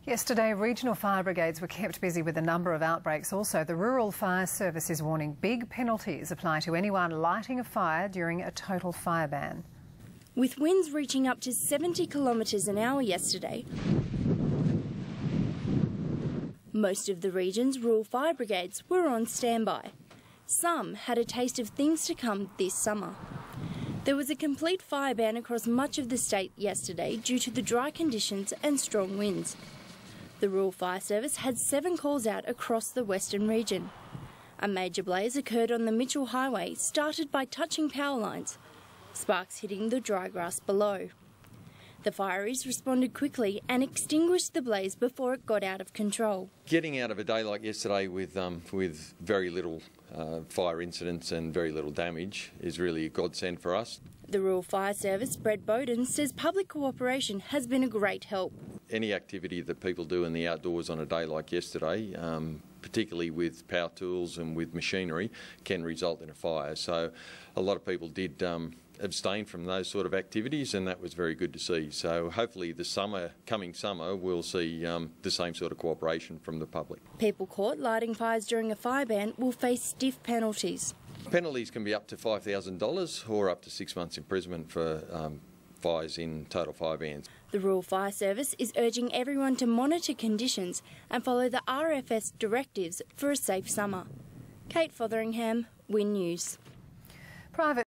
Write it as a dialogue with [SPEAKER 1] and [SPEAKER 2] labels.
[SPEAKER 1] Yesterday, regional fire brigades were kept busy with a number of outbreaks. Also, the Rural Fire Service is warning big penalties apply to anyone lighting a fire during a total fire ban.
[SPEAKER 2] With winds reaching up to 70 kilometres an hour yesterday, most of the region's rural fire brigades were on standby. Some had a taste of things to come this summer. There was a complete fire ban across much of the state yesterday due to the dry conditions and strong winds. The Rural Fire Service had 7 calls out across the western region. A major blaze occurred on the Mitchell Highway, started by touching power lines, sparks hitting the dry grass below. The fireys responded quickly and extinguished the blaze before it got out of control.
[SPEAKER 3] Getting out of a day like yesterday with very little fire incidents and very little damage is really a godsend for us.
[SPEAKER 2] The Rural Fire Service, Brett Bowden, says public cooperation has been a great help.
[SPEAKER 3] Any activity that people do in the outdoors on a day like yesterday, particularly with power tools and with machinery, can result in a fire. So a lot of people did abstain from those sort of activities, and that was very good to see. So hopefully the coming summer we'll see the same sort of cooperation from the public. People
[SPEAKER 2] caught lighting fires during a fire ban will face stiff penalties.
[SPEAKER 3] Penalties can be up to $5,000 or up to 6 months imprisonment for fires in total fire bans.
[SPEAKER 2] The Rural Fire Service is urging everyone to monitor conditions and follow the RFS directives for a safe summer. Kate Fotheringham, WIN News.
[SPEAKER 1] Private